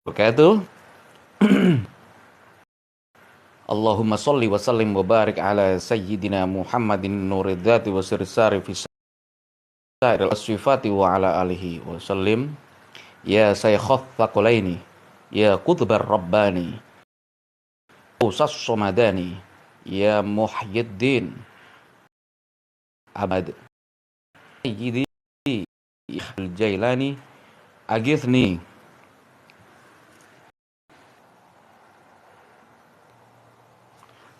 Wabarakatuh. Allahumma salli wa sallim wa barik ala sayyidina Muhammadin nuridzati wa sirsari fi sairil asfifati wa ala alihi wa sallim. Ya sayyikhath thaqalaini, ya qutbar rabbani, usas somadani, ya muhyiddin abad sayyidi al-jailani agithni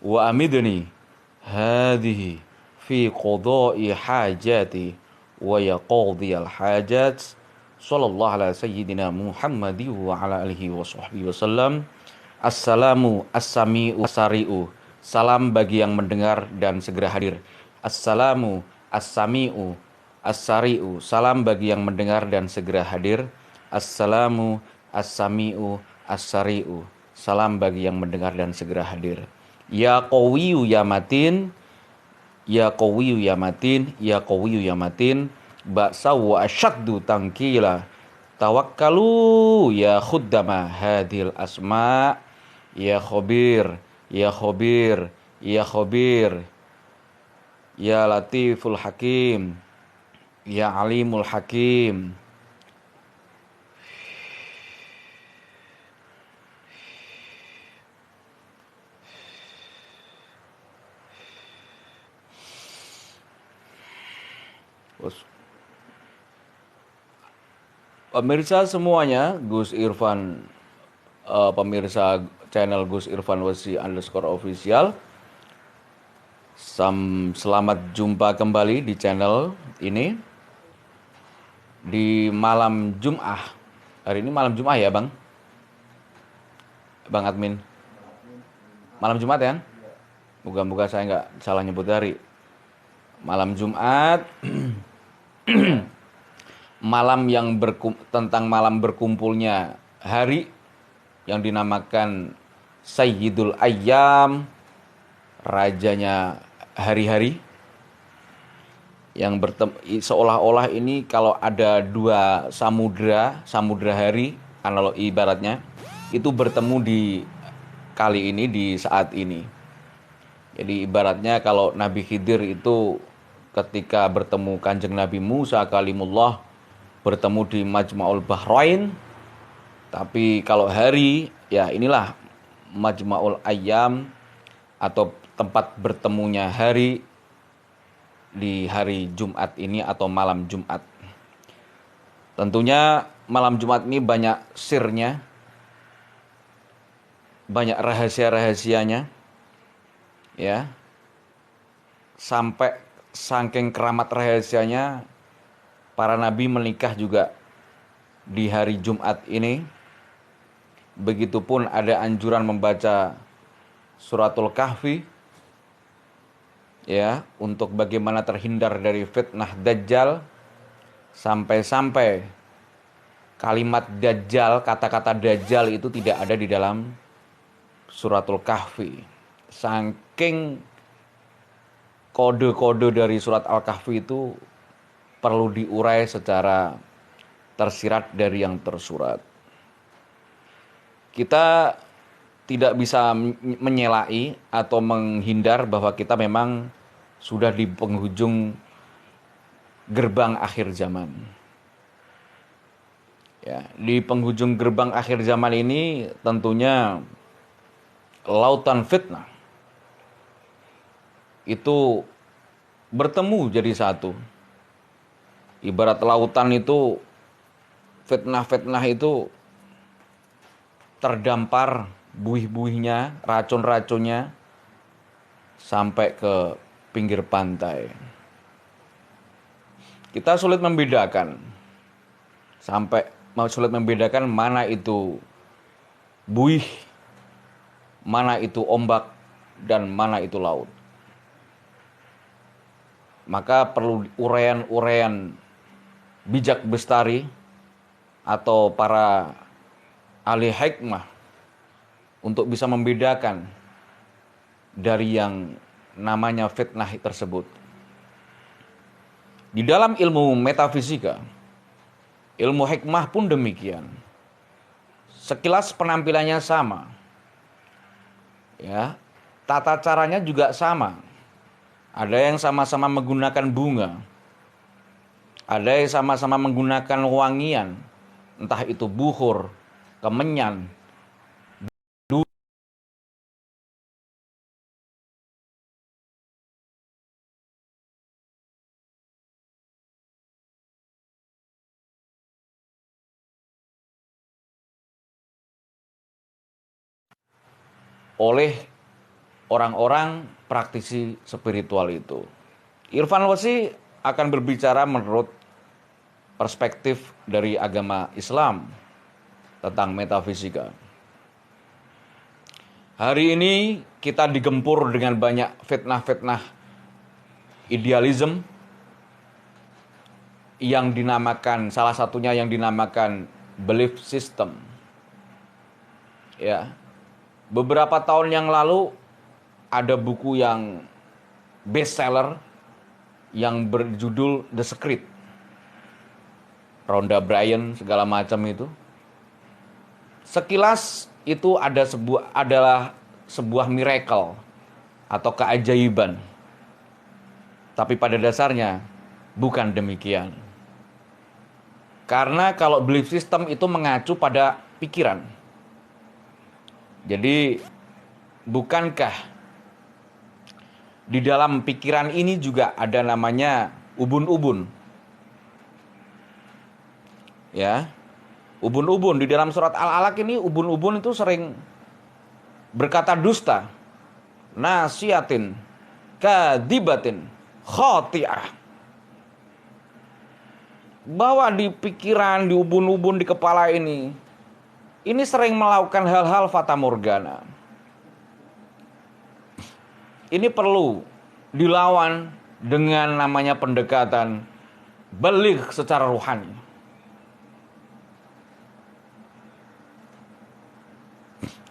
wa amidni hadhihi fi qada'i hajati wa yaqdi al-hajat sallallahu ala sayyidina Muhammadi wa ala alihi wa sahbihi wasallam. Assalamu as-sami'u as-sari'u, salam bagi yang mendengar dan segera hadir. Assalamu as-sami'u as-sari'u, salam bagi yang mendengar dan segera hadir. Assalamu as-sami'u as-sari'u, salam bagi yang mendengar dan segera hadir. Ya qawiyu ya matin, ya qawiyu ya matin, ya qawiyu ya matin, ba'sa wa asyaddu tangkila, tawakkalu ya khuddama hadhil asma, ya khabir, ya khabir, ya khabir, ya latiful hakim, ya alimul hakim. Pemirsa semuanya, Gus Irfan, pemirsa channel Gus Irfan Wasi _official. Selamat jumpa kembali di channel ini di malam Jum'ah. Hari ini malam Jum'ah ya, Bang? Bang admin. Malam Jumat ya? Moga-moga saya nggak salah nyebut hari. Malam Jumat. Malam yang tentang malam berkumpulnya hari yang dinamakan Sayyidul Ayyam, rajanya hari-hari, yang seolah-olah ini kalau ada dua samudra hari, analogi ibaratnya, itu bertemu di kali ini, di saat ini. Jadi ibaratnya kalau Nabi Khidir itu ketika bertemu Kanjeng Nabi Musa kalimullah, bertemu di Majma'ul Bahrain. Tapi kalau hari, ya inilah Majma'ul Ayyam, atau tempat bertemunya hari di hari Jumat ini atau malam Jumat. Tentunya malam Jumat ini banyak sirnya, banyak rahasia-rahasianya, ya. Sampai saking keramat rahasianya, para nabi menikah juga di hari Jumat ini. Begitupun ada anjuran membaca suratul Kahfi, ya, untuk bagaimana terhindar dari fitnah Dajjal. Sampai-sampai kalimat Dajjal, kata-kata Dajjal itu tidak ada di dalam suratul Kahfi. Saking kode-kode dari surat Al-Kahfi itu perlu diurai secara tersirat dari yang tersurat. Kita tidak bisa menyelai atau menghindar bahwa kita memang sudah di penghujung gerbang akhir zaman. Ya, di penghujung gerbang akhir zaman ini tentunya lautan fitnah itu bertemu jadi satu. Ibarat lautan itu, fitnah-fitnah itu terdampar buih-buihnya, racun-racunnya sampai ke pinggir pantai. Kita sulit membedakan mana itu buih, mana itu ombak, dan mana itu laut. Maka perlu uraian-uraian bijak bestari atau para ahli hikmah untuk bisa membedakan dari yang namanya fitnah tersebut. Di dalam ilmu metafisika, ilmu hikmah pun demikian. Sekilas penampilannya sama. Ya. Tata caranya juga sama. Ada yang sama-sama menggunakan bunga. Ada yang sama-sama menggunakan wangian. Entah itu buhur, kemenyan, oleh orang-orang praktisi spiritual itu. Irfan Wasi akan berbicara menurut perspektif dari agama Islam tentang metafisika. Hari ini kita digempur dengan banyak fitnah-fitnah idealisme yang dinamakan, salah satunya yang dinamakan belief system. Ya. Beberapa tahun yang lalu ada buku yang bestseller yang berjudul The Secret. Rhonda Byrne segala macam itu. Sekilas itu adalah sebuah miracle atau keajaiban. Tapi pada dasarnya bukan demikian. Karena kalau belief system itu mengacu pada pikiran. Jadi bukankah di dalam pikiran ini juga ada namanya ubun-ubun? Ya. Ubun-ubun di dalam surat Al-Alaq ini, ubun-ubun itu sering berkata dusta. Nasiyatin, kadibatin, khoti'ah. Bahwa di pikiran, di ubun-ubun di kepala ini sering melakukan hal-hal fata morgana. Ini perlu dilawan dengan namanya pendekatan baligh secara rohani.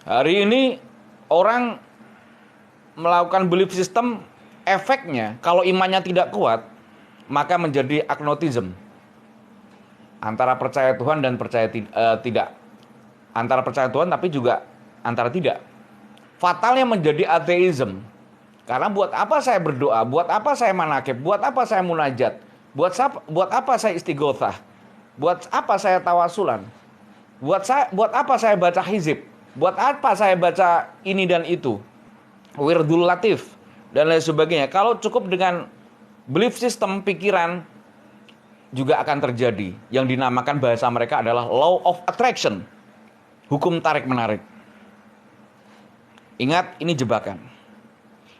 Hari ini orang melakukan belief system, efeknya kalau imannya tidak kuat, maka menjadi agnotism. Antara percaya Tuhan dan percaya tidak. Antara percaya Tuhan tapi juga antara tidak. Fatalnya menjadi ateism. Karena buat apa saya berdoa? Buat apa saya manakib? Buat apa saya munajat? Buat apa saya istighotsah? Buat apa saya tawasulan? Buat apa saya baca hizib? Buat apa saya baca ini dan itu? Wirdul latif dan lain sebagainya. Kalau cukup dengan belief system pikiran, juga akan terjadi yang dinamakan bahasa mereka adalah law of attraction. Hukum tarik-menarik. Ingat, ini jebakan.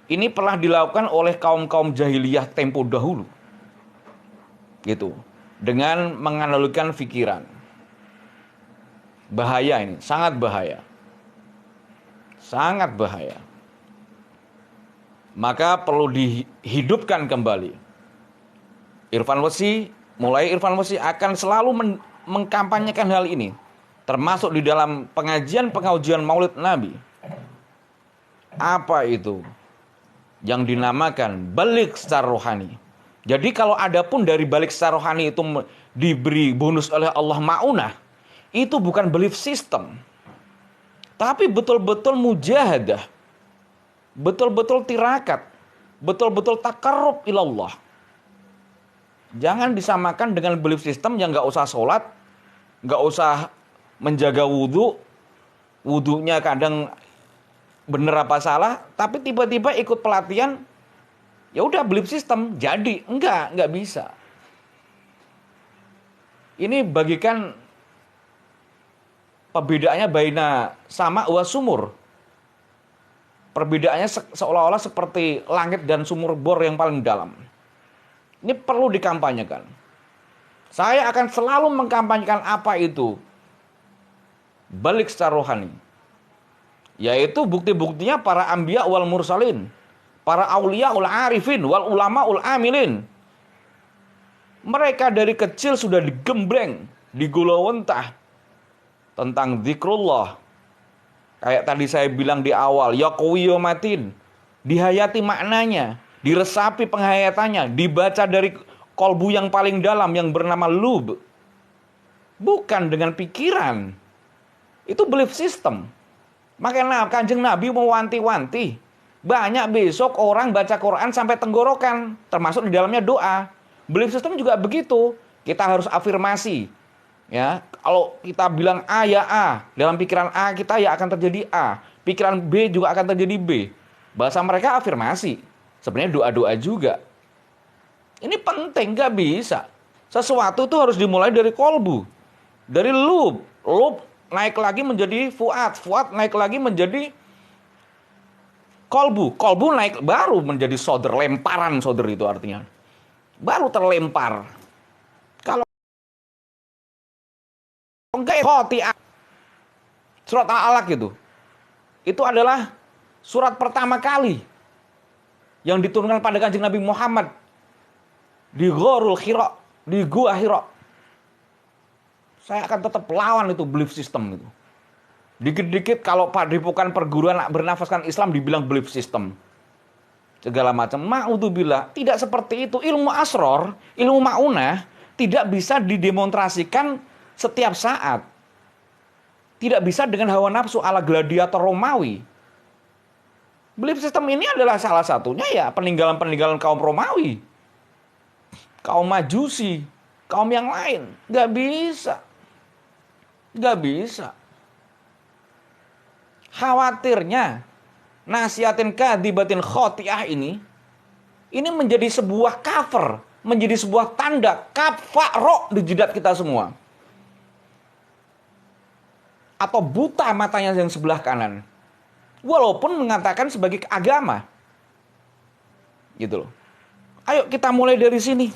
Ini pernah dilakukan oleh kaum-kaum jahiliyah tempo dahulu. Gitu. Dengan menganalogikan pikiran. Bahaya ini, sangat bahaya. Sangat bahaya. Maka perlu dihidupkan kembali. Irfan Wasi akan selalu mengkampanyekan hal ini. Termasuk di dalam pengajian Maulid Nabi. Apa itu? Yang dinamakan balik secara rohani. Jadi kalau ada pun dari balik secara rohani itu diberi bonus oleh Allah ma'unah, itu bukan belief system. Tapi betul-betul mujahadah. Betul-betul tirakat. Betul-betul takarrub ilallah. Jangan disamakan dengan belief system yang gak usah sholat, gak usah menjaga wudhu, wudhunya kadang bener apa salah, tapi tiba-tiba ikut pelatihan, ya udah belief system jadi. Enggak bisa. Ini bagikan perbedaannya baina sama wa sumur. Perbedaannya seolah-olah seperti langit dan sumur bor yang paling dalam. Ini perlu dikampanyekan. Saya akan selalu mengkampanyekan apa itu balik secara rohani. Yaitu bukti-buktinya para anbiya wal mursalin, para aulia ul arifin wal ulama ul amilin. Mereka dari kecil sudah digembleng, digulawentah tentang zikrullah. Kayak tadi saya bilang di awal, yaqwiyomatin, dihayati maknanya, diresapi penghayatannya, dibaca dari kolbu yang paling dalam yang bernama lub. Bukan dengan pikiran. Itu belief system. Makanya Kanjeng Nabi mewanti-wanti. Banyak besok orang baca Quran sampai tenggorokan, termasuk di dalamnya doa. Belief system juga begitu. Kita harus afirmasi. Ya, kalau kita bilang A ya A, dalam pikiran A kita ya akan terjadi A. Pikiran B juga akan terjadi B. Bahasa mereka afirmasi. Sebenarnya doa-doa juga. Ini penting, gak bisa. Sesuatu itu harus dimulai dari kolbu. Dari lub. Lub naik lagi menjadi fuad. Fuad naik lagi menjadi kolbu. Kolbu naik baru menjadi soder. Lemparan soder itu artinya. Baru terlempar. Kalau enggak khoti'ah. Surat Al-Alaq itu adalah surat pertama kali yang diturunkan pada Kanjeng Nabi Muhammad di Gharul Hira, di Gua Hira. Saya akan tetap lawan itu belief system itu. Dikit-dikit kalau padepokan perguruan bernafaskan Islam dibilang belief system. Segala macam. Ma'udzubillah, tidak seperti itu. Ilmu asror, ilmu ma'unah tidak bisa didemonstrasikan setiap saat. Tidak bisa dengan hawa nafsu ala gladiator Romawi. Belief system ini adalah salah satunya ya peninggalan-peninggalan kaum Romawi. Kaum Majusi, kaum yang lain. Gak bisa. Gak bisa. Khawatirnya nasihatin kadibatin khoti'ah ini menjadi sebuah cover, menjadi sebuah tanda kafaro di jidat kita semua. Atau buta matanya yang sebelah kanan. Walaupun mengatakan sebagai agama. Gitu loh. Ayo kita mulai dari sini.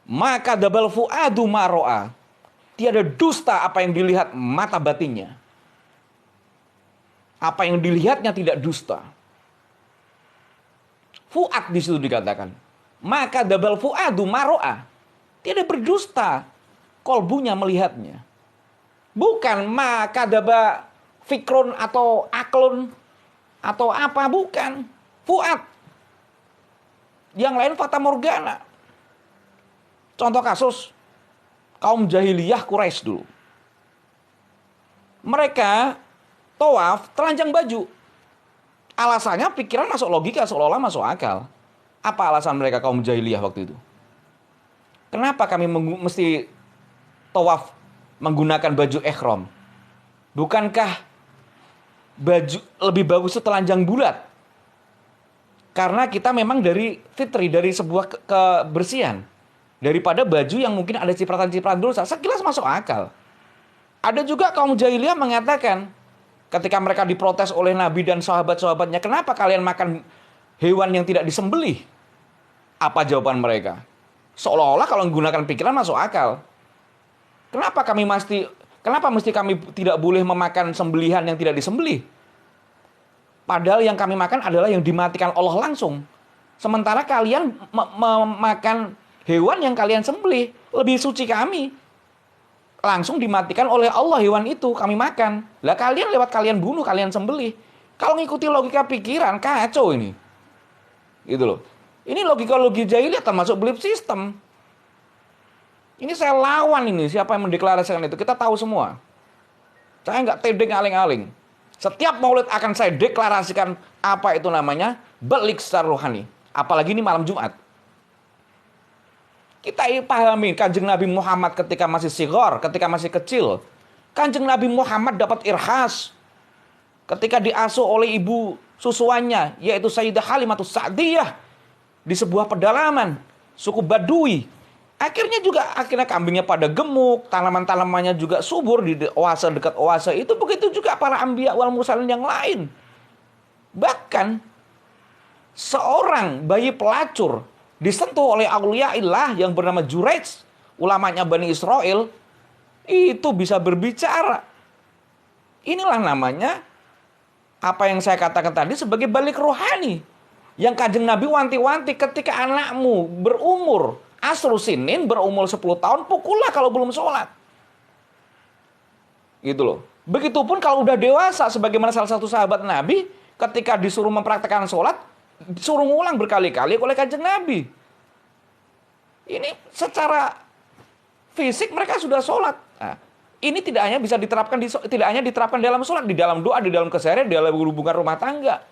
Maka dabal fuadu maro'a. Tiada dusta apa yang dilihat mata batinnya. Apa yang dilihatnya tidak dusta. Fuad di situ dikatakan. Maka dabal fuadu maro'a. Tiada berdusta kolbunya melihatnya. Bukan maka daba fikrun atau aklun atau apa, bukan. Fuad. Yang lain fata morgana. Contoh kasus kaum jahiliyah Quraisy dulu. Mereka tawaf telanjang baju. Alasannya pikiran masuk logika, seolah-olah masuk akal. Apa alasan mereka kaum jahiliyah waktu itu? Kenapa kami mesti tawaf menggunakan baju ihram? Bukankah baju lebih bagus itu telanjang bulat? Karena kita memang dari fitri, dari sebuah kebersihan. Daripada baju yang mungkin ada cipratan-cipratan dosa. Sekilas masuk akal. Ada juga kaum jahiliyah mengatakan, ketika mereka diprotes oleh Nabi dan sahabat-sahabatnya, kenapa kalian makan hewan yang tidak disembelih? Apa jawaban mereka? Seolah-olah kalau menggunakan pikiran masuk akal. Kenapa mesti kami tidak boleh memakan sembelihan yang tidak disembelih? Padahal yang kami makan adalah yang dimatikan Allah langsung. Sementara kalian memakan hewan yang kalian sembelih, lebih suci kami. Langsung dimatikan oleh Allah hewan itu, kami makan. Lah kalian lewat kalian bunuh, kalian sembelih. Kalau ngikuti logika pikiran, kacau ini. Gitu loh. Ini logika-logika jahiliyah termasuk belief system. Ini saya lawan ini, siapa yang mendeklarasikan itu. Kita tahu semua. Saya nggak tedeng aling-aling. Setiap maulid akan saya deklarasikan apa itu namanya balik secara rohani. Apalagi ini malam Jumat. Kita pahami Kanjeng Nabi Muhammad ketika masih sighar, ketika masih kecil. Kanjeng Nabi Muhammad dapat irhas ketika diasuh oleh ibu susuannya, yaitu Sayyidah Halimatus Sa'diyah di sebuah pedalaman suku Badui. Akhirnya kambingnya pada gemuk, tanaman-tanamannya juga subur di oase, dekat oase itu. Begitu juga para anbiya wal mursalin yang lain. Bahkan seorang bayi pelacur disentuh oleh auliyaillah yang bernama Juraij, ulamanya Bani Israel, itu bisa berbicara. Inilah namanya apa yang saya katakan tadi sebagai balik rohani. Yang Kanjeng Nabi wanti-wanti, ketika anakmu berumur asru sinin, berumur 10 tahun, pukullah kalau belum sholat. Gitu loh. Begitupun kalau udah dewasa, sebagaimana salah satu sahabat Nabi, ketika disuruh mempraktekkan sholat, disuruh ngulang berkali-kali oleh Kanjeng Nabi. Ini secara fisik mereka sudah sholat. Nah, Ini tidak hanya bisa diterapkan tidak hanya diterapkan dalam sholat, di dalam doa, di dalam keseharian, di dalam hubungan rumah tangga,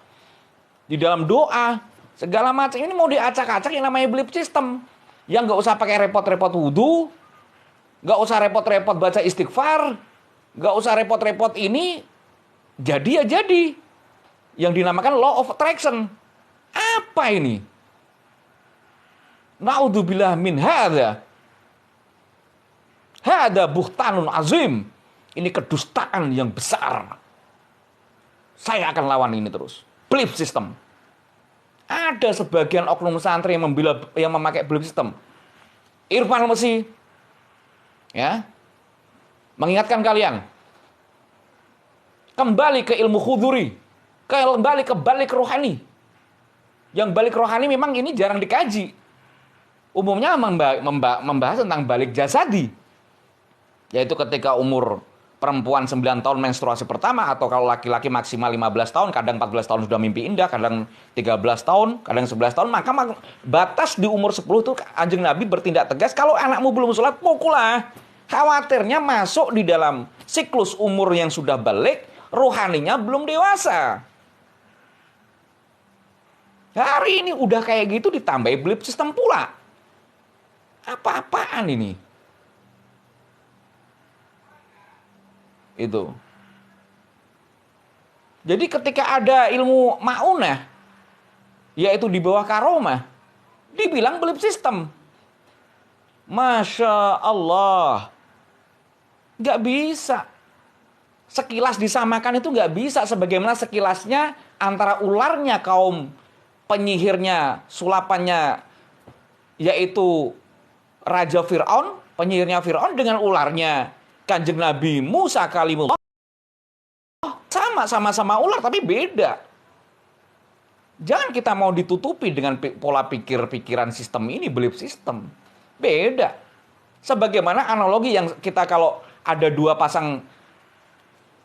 di dalam doa, segala macam. Ini mau diacak-acak yang namanya belief system. Yang nggak usah pakai repot-repot wudhu, nggak usah repot-repot baca istighfar, nggak usah repot-repot ini, jadi ya jadi. Yang dinamakan law of attraction. Apa ini? Na'udzubillah min hadza. Hada buhtanun azim. Ini kedustaan yang besar. Saya akan lawan ini terus. Belief system. Ada sebagian oknum santri yang memakai belief system. Irfan Mesih, ya, mengingatkan kalian, kembali ke ilmu khuduri, kembali ke balik rohani. Yang balik rohani memang ini jarang dikaji. Umumnya membahas tentang balik jasadi, yaitu ketika umur perempuan 9 tahun menstruasi pertama, atau kalau laki-laki maksimal 15 tahun, kadang 14 tahun sudah mimpi indah, kadang 13 tahun, kadang 11 tahun, maka batas di umur 10 itu Kanjeng Nabi bertindak tegas, kalau anakmu belum sholat, pukullah. Khawatirnya masuk di dalam siklus umur yang sudah balik, rohaninya belum dewasa. Hari ini udah kayak gitu ditambahi belief system pula. Apa-apaan ini? Itu. Jadi ketika ada ilmu ma'unah, yaitu di bawah karomah, dibilang belief system. Masya Allah. Nggak bisa. Sekilas disamakan itu nggak bisa. Sebagaimana sekilasnya antara ularnya kaum penyihirnya, sulapannya, yaitu Raja Fir'aun, penyihirnya Fir'aun, dengan ularnya Kanjeng Nabi Musa kalimullah, sama-sama ular tapi beda. Jangan kita mau ditutupi dengan pola pikiran sistem ini, belief system. Beda. Sebagaimana analogi yang kita, kalau ada dua pasang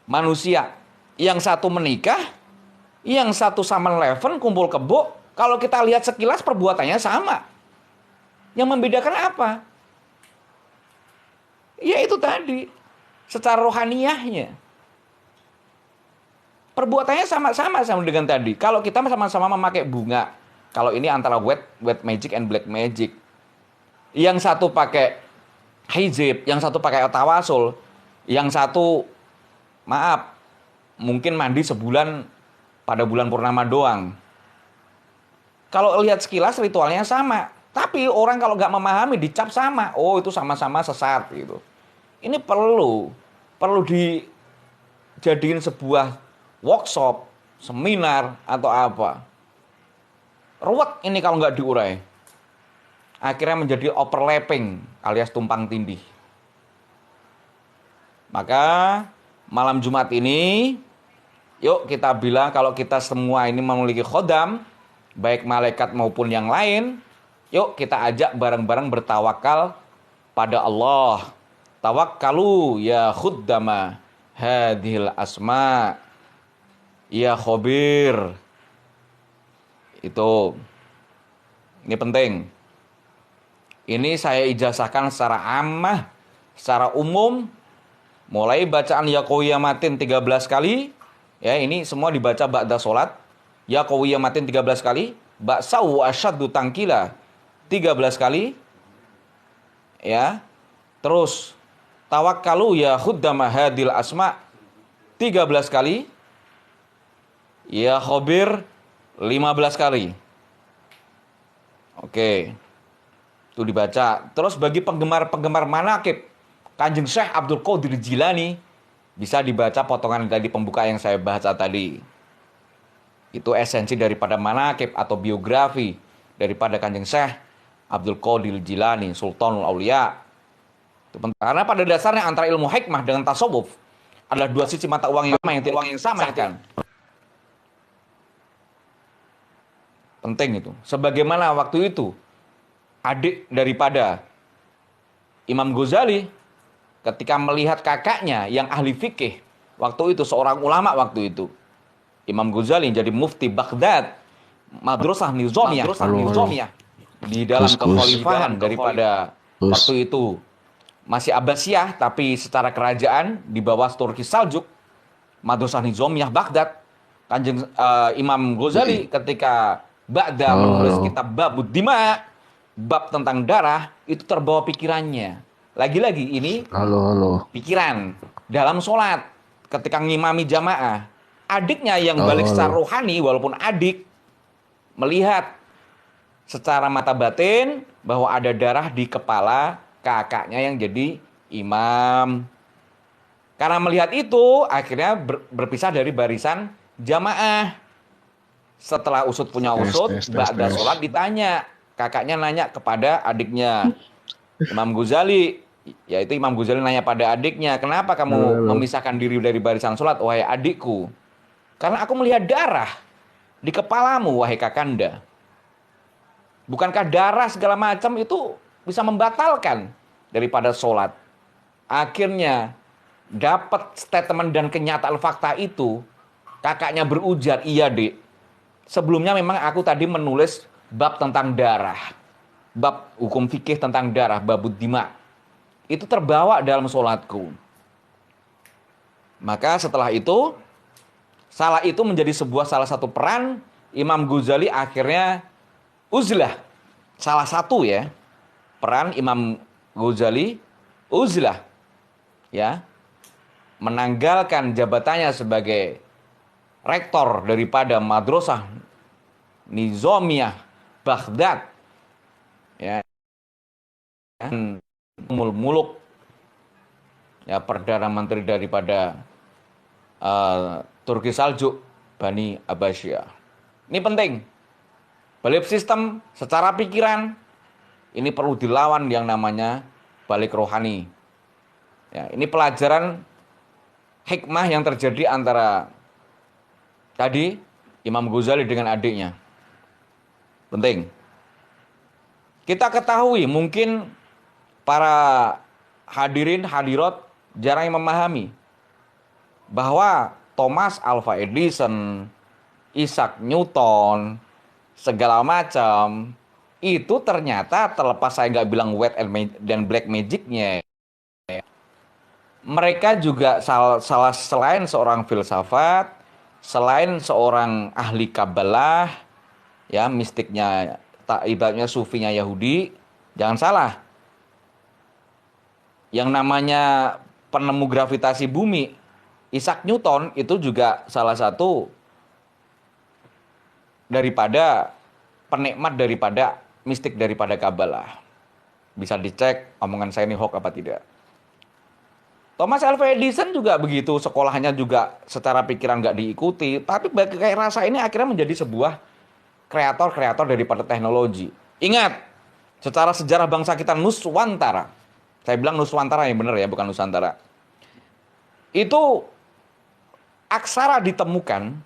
manusia, yang satu menikah, yang satu sama eleven kumpul kebo, kalau kita lihat sekilas perbuatannya sama. Yang membedakan apa? Ya itu tadi, secara rohaniyahnya. Perbuatannya sama-sama dengan tadi. Kalau kita sama-sama memakai bunga, kalau ini antara white magic and black magic. Yang satu pakai hijab, yang satu pakai tawasul, yang satu, maaf, mungkin mandi sebulan pada bulan purnama doang. Kalau lihat sekilas ritualnya sama, tapi orang kalau nggak memahami dicap sama. Oh, itu sama-sama sesat gitu. Ini perlu dijadiin sebuah workshop, seminar atau apa. Ruwet ini kalau nggak diurai. Akhirnya menjadi overlapping alias tumpang tindih. Maka malam Jumat ini, yuk kita bilang kalau kita semua ini memiliki khodam, baik malaikat maupun yang lain, yuk kita ajak bareng-bareng bertawakal pada Allah. Tawakkalu ya khuddama hadhil asma ya khobir. Itu. Ini penting. Ini saya ijazahkan secara ammah, secara umum, mulai bacaan ya qawiyamatin 13 kali. Ya, ini semua dibaca ba'da sholat. Ya qawiyamatin 13 kali. Ba'sau asyaddu tangkila 13 kali. Ya. Terus tawakkalu ya khuddama hadil asma 13 kali. Ya khobir 15 kali. Oke. Itu dibaca. Terus bagi penggemar manaqib Kanjeng Syekh Abdul Qadir Jilani, bisa dibaca potongan dari pembuka yang saya bahas tadi. Itu esensi daripada manaqib atau biografi daripada Kanjeng Syekh Abdul Qadir Jilani, Sultanul Aulia. Itu penting. Karena pada dasarnya antara ilmu hikmah dengan tasawuf adalah dua sisi mata uang yang sama kan. Penting itu. Sebagaimana waktu itu adik daripada Imam Ghazali ketika melihat kakaknya yang ahli fikih waktu itu, seorang ulama waktu itu, Imam Ghazali jadi mufti Baghdad, madrasah nizamiyah di dalam kekhalifahan daripada waktu itu masih Abbasiyah, tapi secara kerajaan di bawah Turki Saljuk, Madrasah Nizamiyah Baghdad. Kanjeng Imam Ghazali ketika Ba'da Halo, menulis halo. kitab Babud Dima, bab tentang darah, itu terbawa pikirannya. Lagi-lagi ini Halo, halo. pikiran dalam sholat ketika ngimami jamaah. Adiknya yang Halo, balik secara halo. rohani, walaupun adik, melihat secara mata batin bahwa ada darah di kepala kakaknya yang jadi imam. Karena melihat itu, akhirnya berpisah dari barisan jamaah. Setelah usut punya Tes, usut, tes, tes, ba'da tes. sholat ditanya. Kakaknya nanya kepada adiknya, Imam Ghazali. Yaitu Imam Ghazali nanya pada adiknya, kenapa Halo, kamu halo. memisahkan diri dari barisan sholat, wahai adikku? Karena aku melihat darah di kepalamu, wahai kakanda. Bukankah darah segala macam itu bisa membatalkan daripada sholat? Akhirnya dapat statement dan kenyataan fakta itu, kakaknya berujar, iya dek, sebelumnya memang aku tadi menulis bab tentang darah, bab hukum fikih tentang darah, babud dima, itu terbawa dalam sholatku. Maka setelah itu, salah itu menjadi salah satu peran Imam Ghazali akhirnya uzlah. Salah satu ya, peran Imam Ghazali uzlah, ya, menanggalkan jabatannya sebagai rektor daripada Madrasah Nizamiyah Baghdad, ya, muluk ya, perdana menteri daripada Turki Saljuk Bani Abbasiyah. Ini penting. Belief sistem secara pikiran ini perlu dilawan yang namanya balik rohani. Ya, ini pelajaran hikmah yang terjadi antara tadi Imam Ghazali dengan adiknya. Penting. Kita ketahui mungkin para hadirin hadirat jarang memahami bahwa Thomas Alva Edison, Isaac Newton, segala macam itu ternyata, terlepas saya nggak bilang white dan black magicnya, mereka juga selain seorang filsafat, selain seorang ahli kabalah, ya mistiknya, tak ibaratnya sufinya Yahudi, jangan salah, yang namanya penemu gravitasi bumi, Isaac Newton itu juga salah satu daripada penikmat daripada mistik daripada kabalah. Bisa dicek omongan saya ini hoax apa tidak. Thomas Alva Edison juga begitu, sekolahnya juga secara pikiran nggak diikuti, tapi kayak rasa ini akhirnya menjadi sebuah kreator-kreator daripada teknologi. Ingat, secara sejarah bangsa kita Nuswantara, saya bilang Nuswantara yang benar ya, bukan Nusantara. Itu aksara ditemukan,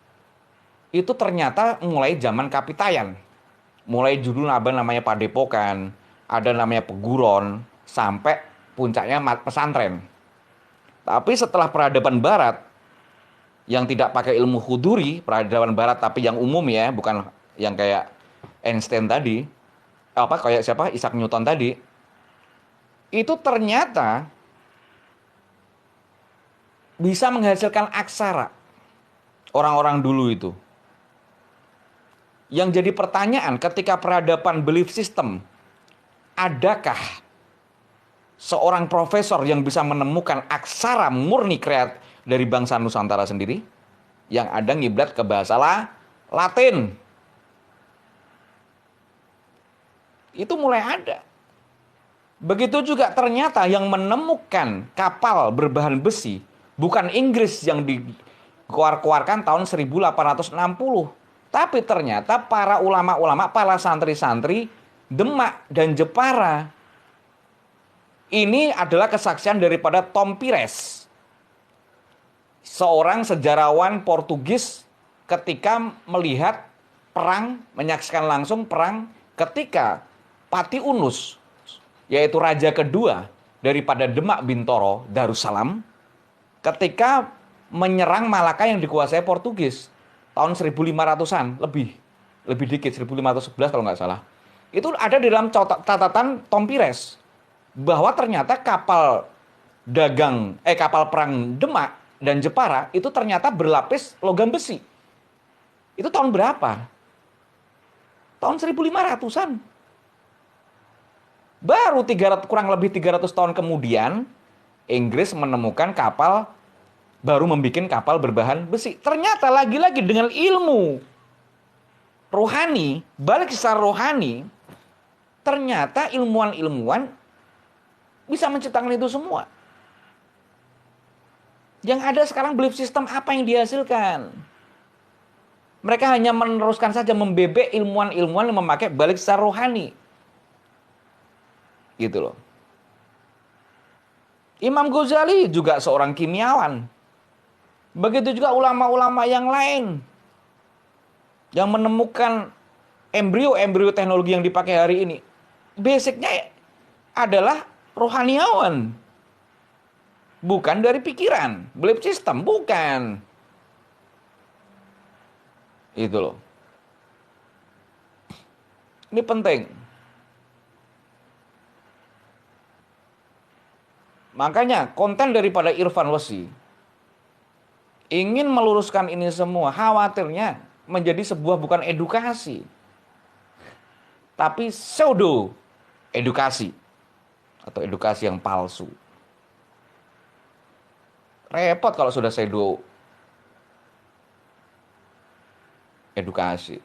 itu ternyata mulai zaman Kapitayan. Mulai dulu namanya Padepokan, ada namanya Peguron, sampai puncaknya pesantren. Tapi setelah peradaban barat yang tidak pakai ilmu khuduri, peradaban barat tapi yang umum ya, bukan yang kayak Einstein tadi, apa kayak siapa Isaac Newton tadi, itu ternyata bisa menghasilkan aksara orang-orang dulu itu. Yang jadi pertanyaan ketika peradaban belief system, adakah seorang profesor yang bisa menemukan aksara murni kreat dari bangsa Nusantara sendiri? Yang ada ngiblat ke bahasa Latin. Itu mulai ada. Begitu juga ternyata yang menemukan kapal berbahan besi bukan Inggris yang dikeluarkan tahun 1860. Tapi ternyata para ulama-ulama, para santri-santri Demak dan Jepara. Ini adalah kesaksian daripada Tom Pires, seorang sejarawan Portugis ketika melihat perang, menyaksikan langsung perang ketika Pati Unus, yaitu raja kedua daripada Demak Bintoro Darussalam, ketika menyerang Malaka yang dikuasai Portugis tahun 1500-an, lebih dikit, 1511 kalau nggak salah. Itu ada di dalam catatan Tom Pires. bahwa ternyata kapal perang Demak dan Jepara itu ternyata berlapis logam besi. Itu tahun berapa? Tahun 1500-an. Baru 300, kurang lebih 300 tahun kemudian, Inggris menemukan baru membuat kapal berbahan besi. Ternyata lagi-lagi dengan ilmu rohani, balik secara rohani, ternyata ilmuwan-ilmuwan bisa menciptakan itu semua. Yang ada sekarang belief system apa yang dihasilkan? Mereka hanya meneruskan saja membebek ilmuwan-ilmuwan yang memakai balik secara rohani. Gitu loh. Imam Ghazali juga seorang kimiawan. Begitu juga ulama-ulama yang lain yang menemukan embrio-embrio teknologi yang dipakai hari ini. Basicnya adalah rohaniawan. Bukan dari pikiran, belief system, bukan. Itu loh. Ini penting. Makanya konten daripada Irfan Wesi ingin meluruskan ini semua, khawatirnya menjadi sebuah bukan edukasi, tapi pseudo edukasi atau edukasi yang palsu. Repot kalau sudah pseudo edukasi.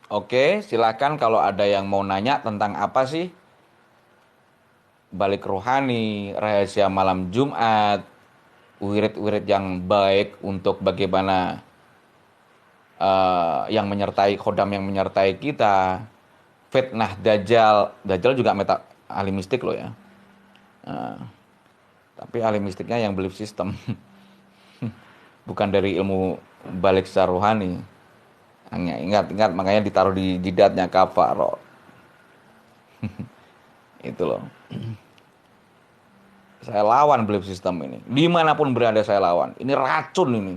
Oke, silakan kalau ada yang mau nanya tentang apa sih balik rohani, rahasia malam Jumat, wirid-wirid yang baik untuk bagaimana yang menyertai khodam yang menyertai kita, fitnah Dajjal. Dajjal juga ahli mistik loh ya. Tapi ahli mistiknya yang belief system. Bukan dari ilmu balik secara rohani. Ingat, makanya ditaruh di jidatnya kafaro. Itu loh. Saya lawan belief system ini. Dimanapun berada saya lawan. Ini racun ini.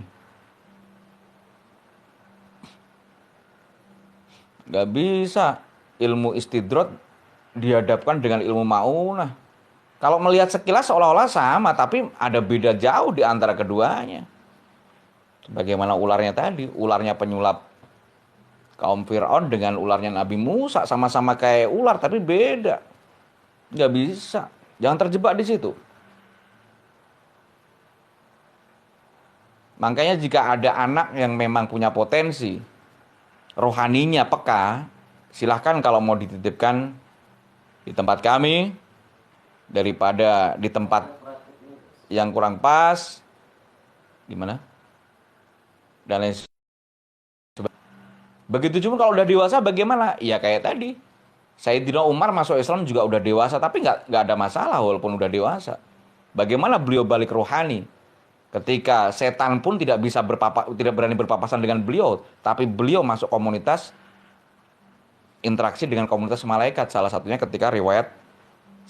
Gak bisa ilmu istidrot dihadapkan dengan ilmu ma'unah. Kalau melihat sekilas seolah-olah sama, tapi ada beda jauh di antara keduanya. Bagaimana ularnya tadi, ularnya penyulap kaum Fir'aun dengan ularnya Nabi Musa, sama-sama kayak ular tapi beda. Nggak bisa. Jangan terjebak di situ. Makanya jika ada anak yang memang punya potensi, rohaninya peka, silahkan kalau mau dititipkan di tempat kami, daripada di tempat yang kurang pas, di mana? Dan lain sebagainya. Begitu juga kalau udah dewasa bagaimana? Ya kayak tadi. Sayyidina Umar masuk Islam juga udah dewasa, tapi nggak ada masalah walaupun udah dewasa. Bagaimana beliau balik rohani? Ketika setan pun tidak berani berpapasan dengan beliau, tapi beliau masuk komunitas, interaksi dengan komunitas malaikat. Salah satunya ketika riwayat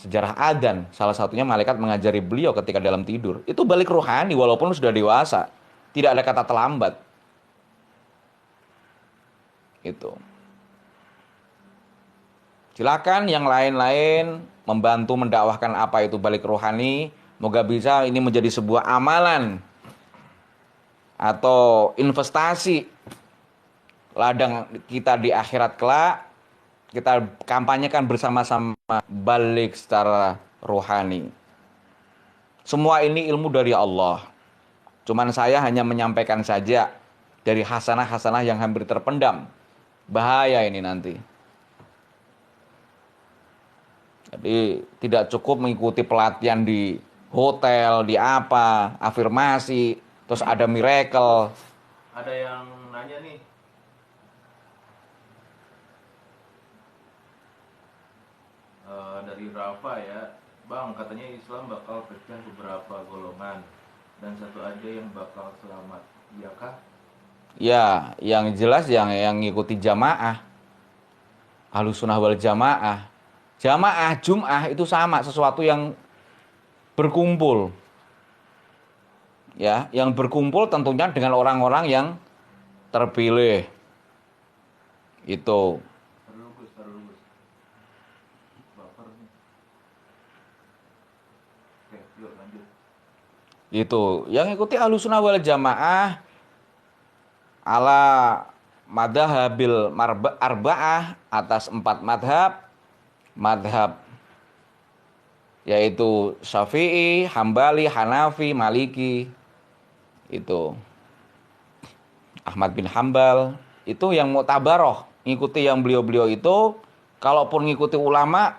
sejarah adzan, salah satunya malaikat mengajari beliau ketika dalam tidur. Itu balik rohani walaupun sudah dewasa. Tidak ada kata terlambat. Itu. Silakan yang lain-lain membantu mendakwahkan apa itu balik rohani. Moga bisa ini menjadi sebuah amalan atau investasi ladang kita di akhirat kelak. Kita kampanyekan bersama-sama balik secara rohani. Semua ini ilmu dari Allah. Cuman saya hanya menyampaikan saja dari hasanah-hasanah yang hampir terpendam. Bahaya ini nanti. Jadi tidak cukup mengikuti pelatihan di hotel, di apa, afirmasi, terus ada miracle. Ada yang nanya nih, dari Rafa ya, Bang, katanya Islam bakal pecah beberapa golongan dan satu aja yang bakal selamat, iyakah? Ya, yang jelas yang ngikuti jamaah. Ahlussunnah wal jamaah. Jamaah Jum'ah itu sama, sesuatu yang berkumpul. Ya, yang berkumpul tentunya dengan orang-orang yang terpilih. Itu. Taruh dulu, Gus. Baper nih. Oke, yuk lanjut. Itu. Yang ikuti Ahlussunnah wal Jamaah ala madhabil arba'ah atas 4 madhab. Madhab yaitu Syafi'i, Hambali, Hanafi, Maliki. Itu Ahmad bin Hambal. Itu yang mu'tabaroh, ngikuti yang beliau-beliau itu. Kalaupun ngikuti ulama,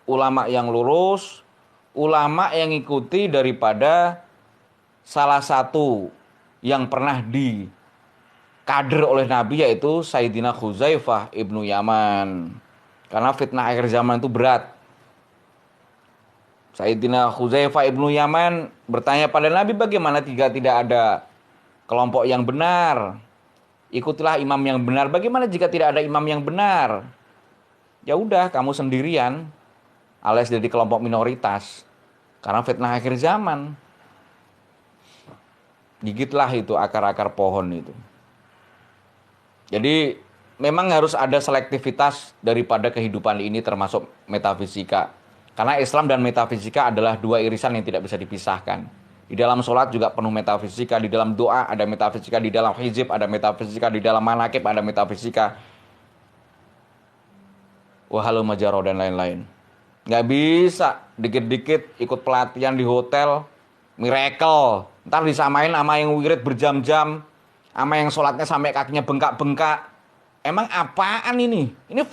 ulama yang lurus, ulama yang ngikuti daripada salah satu yang pernah dikader oleh Nabi, yaitu Sayyidina Khuzaifah ibnu Yaman. Karena fitnah akhir zaman itu berat. Sayyidina Khuzaifah ibnu Yaman bertanya pada Nabi, bagaimana jika tidak ada kelompok yang benar? Ikutilah imam yang benar. Bagaimana jika tidak ada imam yang benar? Ya udah, kamu sendirian, alias jadi kelompok minoritas. Karena fitnah akhir zaman. Gigitlah itu akar-akar pohon itu. Jadi memang harus ada selektivitas daripada kehidupan ini, termasuk metafisika. Karena Islam dan metafisika adalah 2 irisan yang tidak bisa dipisahkan. Di dalam sholat juga penuh metafisika, di dalam doa ada metafisika, di dalam hizib ada metafisika, di dalam manakib ada metafisika. Wahalu majaro dan lain-lain. Nggak bisa dikit-dikit ikut pelatihan di hotel, miracle. Ntar disamain sama yang wirid berjam-jam, sama yang sholatnya sampai kakinya bengkak-bengkak. Emang apaan ini? Ini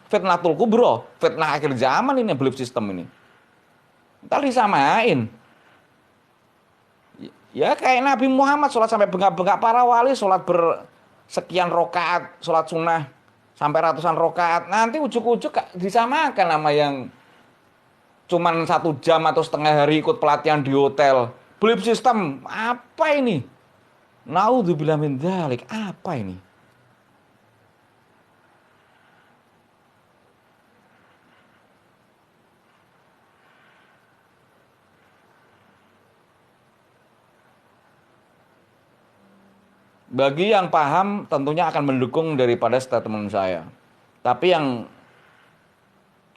fitnatul kubro, fitnah akhir zaman ini, belief system ini. Ntar disamain. Ya kayak Nabi Muhammad sholat sampai bengkak-bengkak, para wali sholat bersekian rokaat, sholat sunnah sampai ratusan rokaat. Nanti ujuk-ujuk disamakan sama yang cuman 1 jam atau setengah hari ikut pelatihan di hotel. Belief system apa ini? Naudzubillah min dzalik, apa ini? Bagi yang paham tentunya akan mendukung daripada statement saya. Tapi yang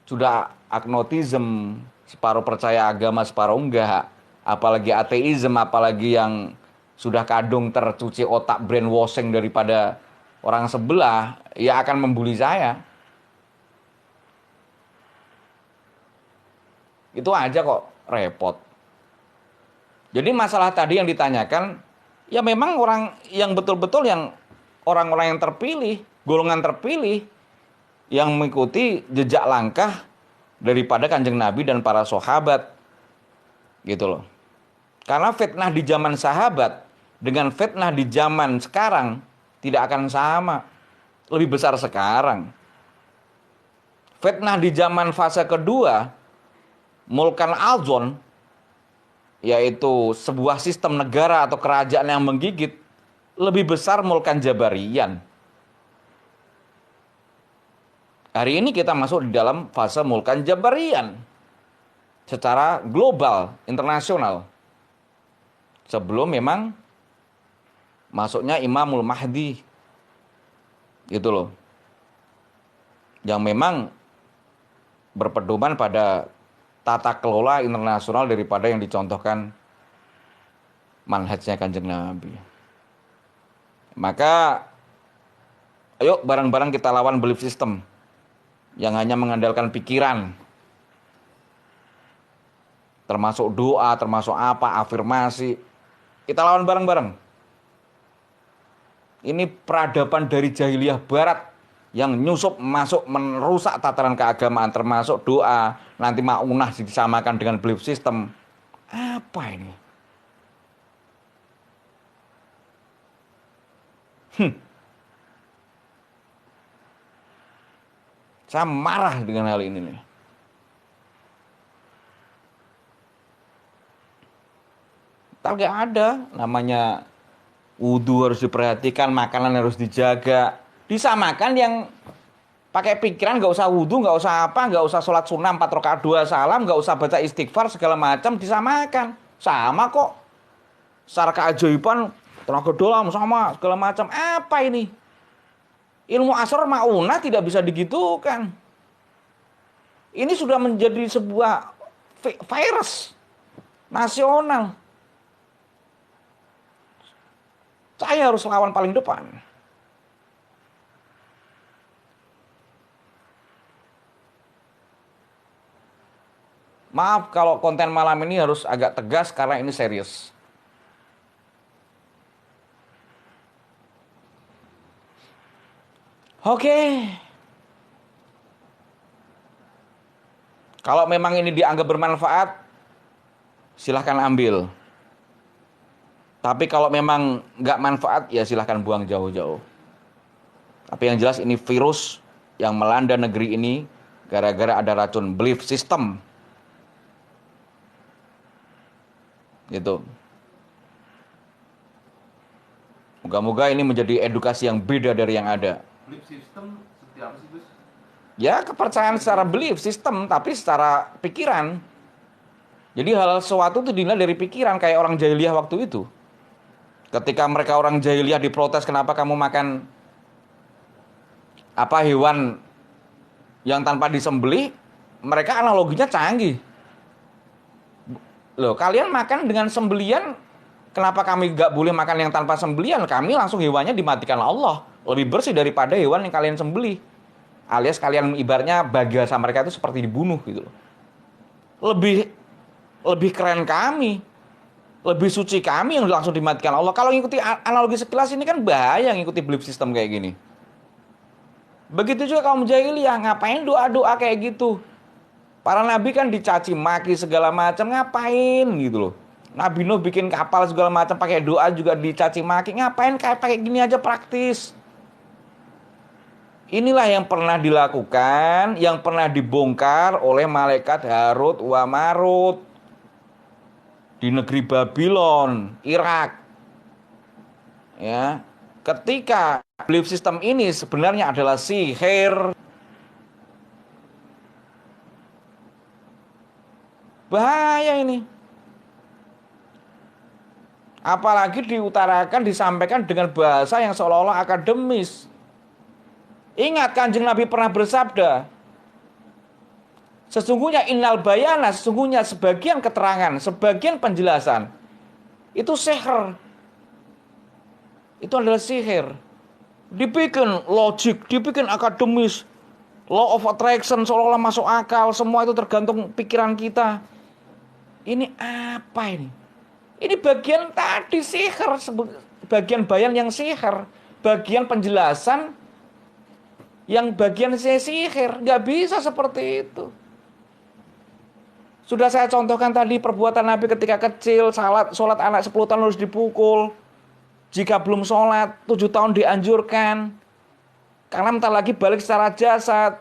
sudah agnotism, separuh percaya agama, separuh enggak, apalagi ateism, apalagi yang sudah kadung tercuci otak brainwashing daripada orang sebelah, ya akan membuli saya. Itu aja kok repot. Jadi masalah tadi yang ditanyakan, ya memang orang yang betul-betul yang orang-orang yang terpilih, golongan terpilih yang mengikuti jejak langkah daripada Kanjeng Nabi dan para sahabat. Gitu loh. Karena fitnah di zaman sahabat dengan fitnah di zaman sekarang tidak akan sama. Lebih besar sekarang. Fitnah di zaman fase kedua, Mulkan Alzon, yaitu sebuah sistem negara atau kerajaan yang menggigit, lebih besar Mulkan Jabarian. Hari ini kita masuk di dalam fase Mulkan Jabarian secara global, internasional. Sebelum memang masuknya Imamul Mahdi. Gitu loh. Yang memang berpedoman pada tata kelola internasional daripada yang dicontohkan manhajnya Kanjeng Nabi. Maka ayo bareng-bareng kita lawan belief system yang hanya mengandalkan pikiran, termasuk doa, termasuk apa, afirmasi. Kita lawan bareng-bareng. Ini peradaban dari jahiliyah barat yang nyusup masuk merusak tataran keagamaan, termasuk doa, nanti maunah disamakan dengan belief system. Apa ini? Saya marah dengan hal ini nih. Tapi gak ada namanya wudu harus diperhatikan, makanan harus dijaga. Disamakan yang pakai pikiran, nggak usah wudu, nggak usah apa, nggak usah sholat sunnah 4 rakaat 2 salam, nggak usah baca istighfar segala macam, disamakan. Sama kok. Secara keajaiban, tenaga dalam sama segala macam. Apa ini? Ilmu asrar maunah tidak bisa digitukan. Ini sudah menjadi sebuah virus nasional. Saya harus lawan paling depan. Maaf kalau konten malam ini harus agak tegas karena ini serius. Oke. Kalau memang ini dianggap bermanfaat, silahkan ambil. Tapi kalau memang nggak manfaat, ya silahkan buang jauh-jauh. Tapi yang jelas ini virus yang melanda negeri ini gara-gara ada racun belief system. Gitu. Moga-moga ini menjadi edukasi yang beda dari yang ada. Belief system seperti apa sih, Gus? Ya, kepercayaan secara belief system, tapi secara pikiran. Jadi hal sesuatu itu dinilai dari pikiran, kayak orang jahiliyah waktu itu. Ketika mereka orang jahiliyah diprotes, kenapa kamu makan apa hewan yang tanpa disembelih, mereka analoginya canggih. Loh, kalian makan dengan sembelian, kenapa kami gak boleh makan yang tanpa sembelian? Kami langsung hewannya dimatikan Allah. Lebih bersih daripada hewan yang kalian sembelih. Alias kalian ibaratnya bahasa mereka itu seperti dibunuh gitu loh. Lebih keren kami. Lebih suci kami yang langsung dimatikan Allah. Kalau ngikuti analogi sekilas ini kan bahaya ngikuti belief system kayak gini. Begitu juga kaum jahiliyah, ngapain doa-doa kayak gitu? Para nabi kan dicaci maki segala macam, ngapain gitu loh. Nabi Nuh bikin kapal segala macam pakai doa juga dicaci maki, ngapain kayak pakai gini aja praktis. Inilah yang pernah dilakukan, yang pernah dibongkar oleh malaikat Harut wa Marut di negeri Babylon, Irak. Ya, ketika belief system ini sebenarnya adalah sihir. Bahaya ini. Apalagi diutarakan, disampaikan dengan bahasa yang seolah-olah akademis. Ingat Kanjeng Nabi pernah bersabda, sesungguhnya innal bayana, sesungguhnya sebagian keterangan, sebagian penjelasan, itu sihir. Itu adalah sihir. Dibikin logik, dibikin akademis. Law of attraction seolah-olah masuk akal, semua itu tergantung pikiran kita. Ini apa ini? Ini bagian tadi sihir, bagian bayan yang sihir, bagian penjelasan yang bagian sihir. Nggak bisa seperti itu. Sudah saya contohkan tadi perbuatan Nabi ketika kecil, sholat anak 10 tahun harus dipukul. Jika belum sholat, 7 tahun dianjurkan. Karena bentar lagi balik secara jasad.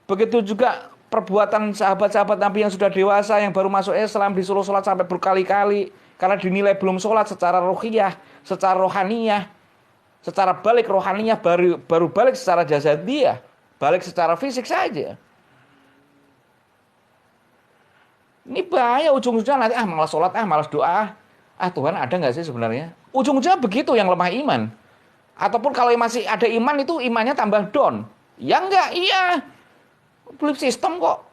Begitu juga perbuatan sahabat-sahabat Nabi yang sudah dewasa, yang baru masuk Islam, disuruh sholat sampai berkali-kali. Karena dinilai belum sholat secara ruhiyah, secara rohaniyah. Secara balik rohaniyah baru balik secara jasadiyah. Balik secara fisik saja. Ini bahaya, ujung-ujungnya nanti malas sholat, malas doa. Tuhan ada nggak sih sebenarnya? Ujung-ujungnya begitu yang lemah iman. Ataupun kalau masih ada iman itu imannya tambah down. Ya enggak, iya. Belief system kok.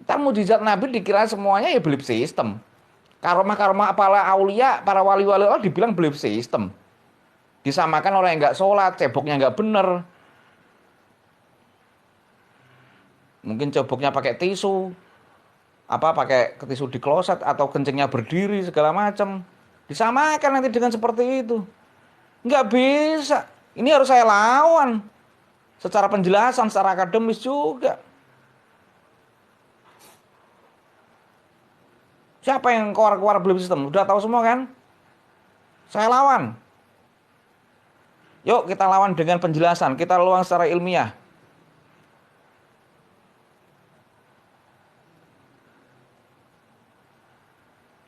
Ntar mujizat Nabi dikira semuanya ya belief system. Karomah-karomah para aulia, para wali-wali Allah dibilang belief system. Disamakan orang yang nggak sholat, ceboknya nggak bener. Mungkin ceboknya pakai tisu, pakai tisu di kloset atau kencingnya berdiri segala macam. Disamakan nanti dengan seperti itu. Nggak bisa. Ini harus saya lawan. Secara penjelasan, secara akademis juga. Siapa yang keluar-keluar belief system? Udah tahu semua kan? Saya lawan. Yuk kita lawan dengan penjelasan. Kita lawan secara ilmiah.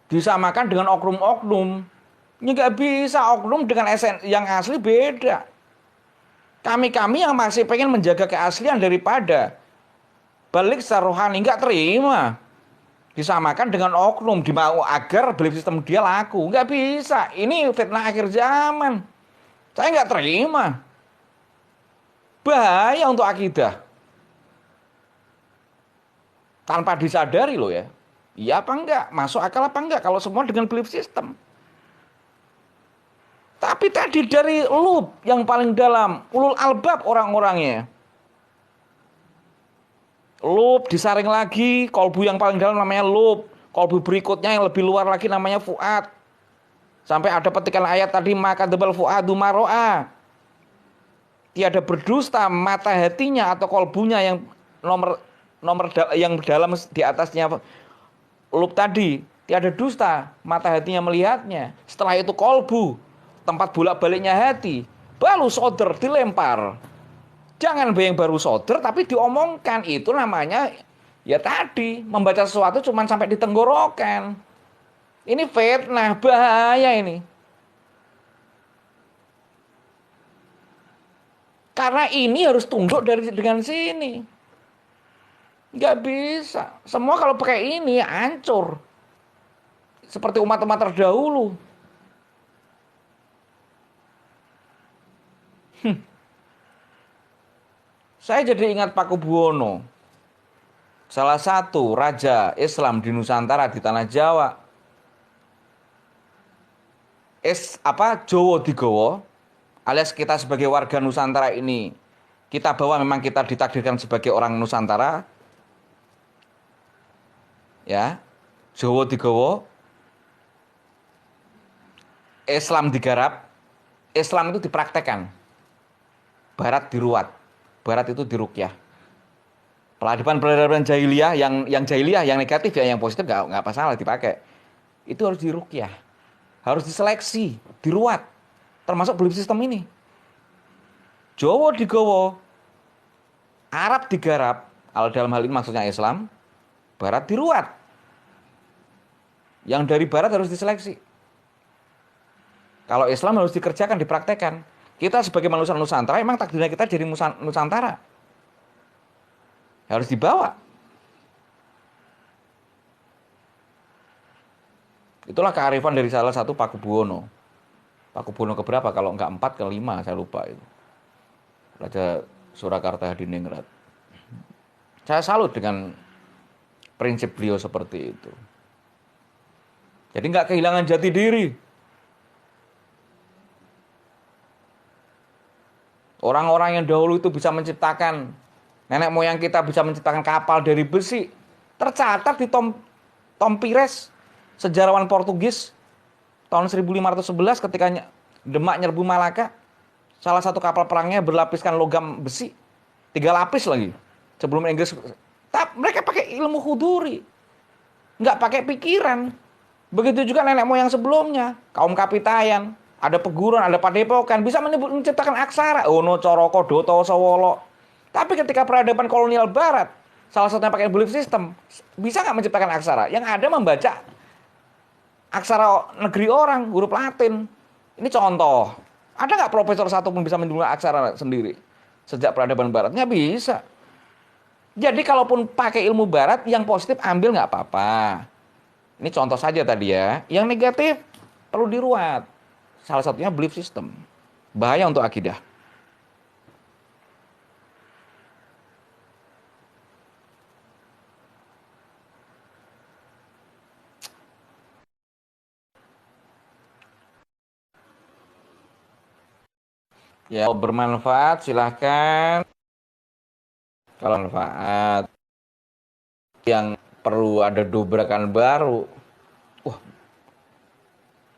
Disamakan dengan oknum-oknum. Ini nggak bisa, oknum dengan yang asli beda. Kami yang masih pengen menjaga keaslian daripada balik secara rohani, nggak terima. Disamakan dengan oknum, dimau agar belief system dia laku. Nggak bisa, ini fitnah akhir zaman. Saya nggak terima. Bahaya untuk akidah. Tanpa disadari loh ya. Iya apa enggak? Masuk akal apa enggak? Kalau semua dengan belief system. Tapi tadi dari lub yang paling dalam, ulul albab orang-orangnya. Lub disaring lagi, kolbu yang paling dalam namanya lub. Kolbu berikutnya yang lebih luar lagi namanya fuad. Sampai ada petikan ayat tadi, maka debal fuadu maro'a. Tiada berdusta mata hatinya atau kolbunya yang nomor yang dalam di atasnya lub tadi. Tiada dusta mata hatinya melihatnya. Setelah itu kolbu, tempat bolak-baliknya hati, baru sodor dilempar. Jangan yang baru sodor tapi diomongkan. Itu namanya ya tadi membaca sesuatu cuma sampai di tenggorokan. Ini fitnah, bahaya ini. Karena ini harus tunduk dengan sini. Nggak bisa. Semua kalau pakai ini hancur. Seperti umat-umat terdahulu. Saya jadi ingat Pakubuwono, salah satu raja Islam di Nusantara di tanah Jawa. Jowo Digowo, alias kita sebagai warga Nusantara ini, kita bahwa memang kita ditakdirkan sebagai orang Nusantara. Ya, Jowo Digowo, Islam digarap, Islam itu dipraktekkan, Barat diruat. Barat itu diruqyah. Peradaban jahiliyah yang jahiliyah yang negatif ya, yang positif nggak masalah dipakai. Itu harus diruqyah. Harus diseleksi, diruat. Termasuk belief system ini. Jowo digowo, Arab digarap, dalam hal ini maksudnya Islam, Barat diruat. Yang dari Barat harus diseleksi. Kalau Islam harus dikerjakan, dipraktekkan. Kita sebagai manusia Nusantara, emang takdirnya kita jadi Nusantara. Harus dibawa. Itulah kearifan dari salah satu Pakubuwono. Pakubuwono keberapa? Kalau enggak 4 ke 5, saya lupa itu. Raja Surakarta Hadiningrat. Saya salut dengan prinsip beliau seperti itu. Jadi enggak kehilangan jati diri. Orang-orang yang dahulu itu bisa menciptakan, nenek moyang kita bisa menciptakan kapal dari besi. Tercatat di Tom Pires, sejarawan Portugis, tahun 1511 ketika Demak nyerbu Malaka. Salah satu kapal perangnya berlapiskan logam besi. 3 lapis lagi. Sebelum Inggris. Mereka pakai ilmu khuduri. Nggak pakai pikiran. Begitu juga nenek moyang sebelumnya. Kaum Kapitayan. Ada Peguron, ada Padepokan, bisa menciptakan aksara. Ono, Coroko, Doto, Sowolo. Tapi ketika peradaban kolonial Barat, salah satunya pakai belief system, bisa nggak menciptakan aksara? Yang ada membaca aksara negeri orang, huruf Latin. Ini contoh. Ada nggak profesor satu pun bisa menulis aksara sendiri sejak peradaban Barat? Nggak bisa. Jadi kalaupun pakai ilmu Barat, yang positif ambil nggak apa-apa. Ini contoh saja tadi ya. Yang negatif perlu diruat. Salah satunya belief system. Bahaya untuk akidah. Ya, kalau bermanfaat silahkan. Kalau manfaat yang perlu ada dobrakan baru. Wah,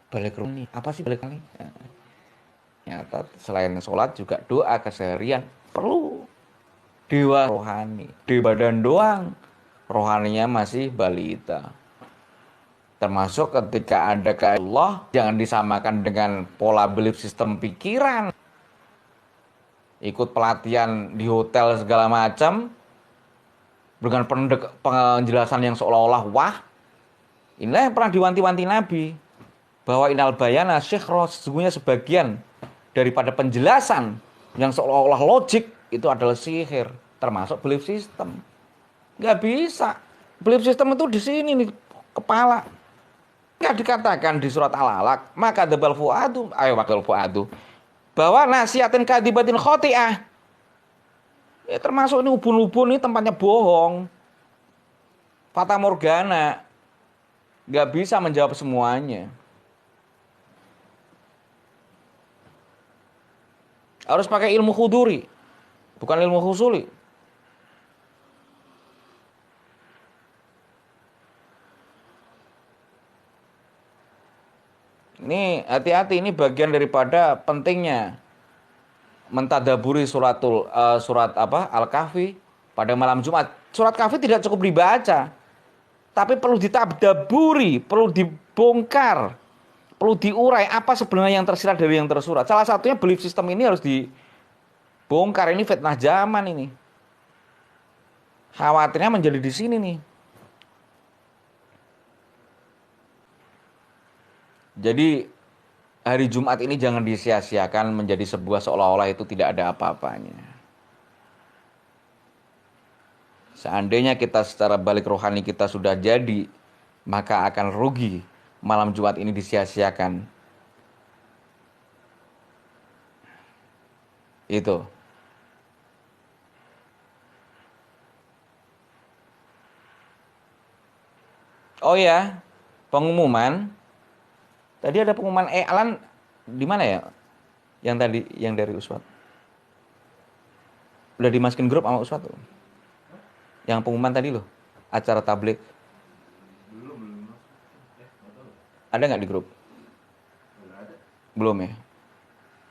balik rukun apa sih balik kali? Nyata selain sholat juga doa keseharian perlu. Dewa rohani, di badan doang, rohaninya masih balita. Termasuk ketika ada ke Allah, jangan disamakan dengan pola belief system pikiran. Ikut pelatihan di hotel segala macam dengan penjelasan yang seolah-olah wah. Inilah yang pernah diwanti-wanti Nabi, bahwa inal bayana syikhro, sesungguhnya sebagian daripada penjelasan yang seolah-olah logik itu adalah sihir, termasuk belief system. Nggak bisa. Belief system itu di sini nih, kepala. Nggak dikatakan di surat Al-Alaq, maka dabal fuadu, bahwa nasihatin kadibatin khoti'ah. Termasuk ini ubun-ubun ini tempatnya bohong. Fata Morgana. Nggak bisa menjawab semuanya. Harus pakai ilmu khuduri. Bukan ilmu husuli. Ini hati-hati, ini bagian daripada pentingnya mentadaburi surat apa Al-Kahfi pada malam Jumat. Surat Kahfi tidak cukup dibaca, tapi perlu ditadaburi, perlu dibongkar, perlu diurai apa sebenarnya yang tersirat dari yang tersurat. Salah satunya belief system ini harus dibongkar. Ini fitnah zaman ini. Khawatirnya menjadi di sini nih. Jadi hari Jumat ini jangan disia-siakan menjadi sebuah seolah-olah itu tidak ada apa-apanya. Seandainya kita secara balik rohani kita sudah jadi, maka akan rugi malam Jumat ini disia-siakan. Itu. Oh ya, pengumuman. Tadi ada pengumuman Alan di mana ya? Yang tadi yang dari Uswat. Udah dimasukin grup sama Uswat tuh. Yang pengumuman tadi loh, acara tablik. Belum masuk. Nggak tahu. Ada nggak di grup? Belum ada. Belum ya.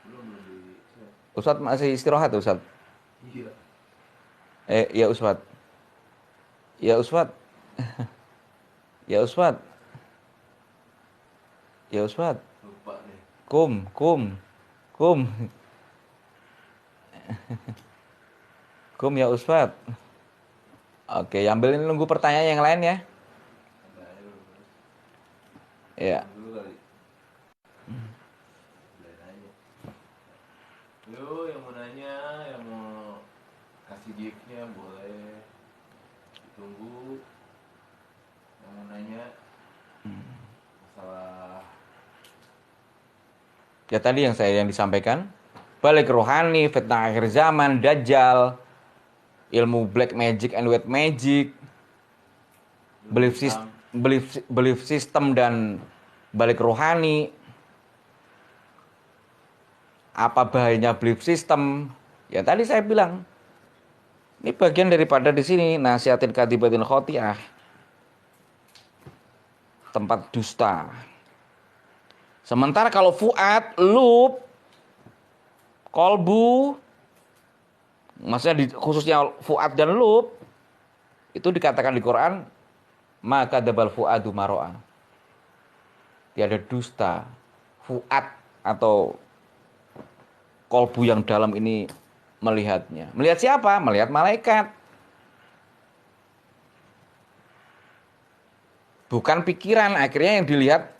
Belum di share. Uswat masih istirahat Uswat. Iya. Ya Uswat. Ya Uswat. Ya Uswat. Ya Uswat. Lupa deh. Kum. Kum ya Uswat. Oke, ambil ini nunggu pertanyaan yang lain ya. Ada aja belum. Ya. Dulu kali. Lain aja. Yo, yang mau nanya, yang mau kasih gift-nya boleh ditunggu. Yang mau nanya masalah Ya tadi yang disampaikan. Balik rohani, fitnah akhir zaman, dajjal, ilmu black magic and white magic, belief system dan balik rohani. Apa bahayanya belief system? Ya tadi saya bilang. Ini bagian daripada di sini nasihatin kadibatin khotiah. Tempat dusta. Sementara kalau fuad, lub, kolbu, maksudnya khususnya fuad dan lub, itu dikatakan di Quran, maka dabal fuadu maro'a. Tiada dusta, fuad atau kolbu yang dalam ini melihatnya. Melihat siapa? Melihat malaikat. Bukan pikiran, akhirnya yang dilihat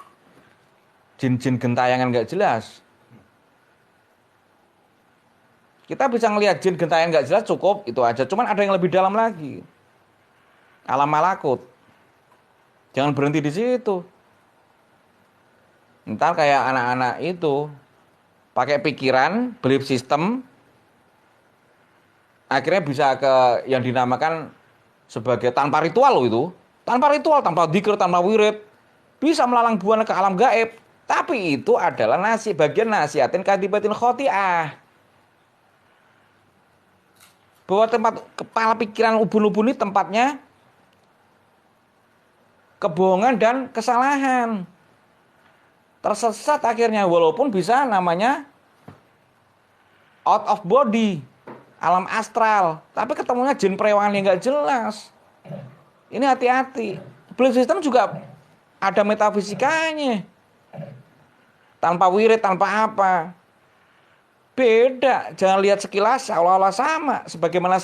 jin-jin gentayangan gak jelas. Kita bisa ngelihat jin gentayangan gak jelas cukup, itu aja. Cuman ada yang lebih dalam lagi. Alam malakut. Jangan berhenti di situ. Ntar kayak anak-anak itu pakai pikiran, belief system, akhirnya bisa ke yang dinamakan sebagai tanpa ritual loh itu. Tanpa ritual, tanpa dzikir, tanpa wirid. Bisa melalang buana ke alam gaib. Tapi itu adalah bagian nasihatin kadibatin khotiah. Bahwa tempat kepala pikiran ubun-ubun ini tempatnya kebohongan dan kesalahan. Tersesat akhirnya, walaupun bisa namanya out of body, alam astral. Tapi ketemunya jin perewangan yang gak jelas. Ini hati-hati. Belief system juga ada metafisikanya. Tanpa wirid, tanpa apa. Beda. Jangan lihat sekilas seolah-olah sama. Sebagaimana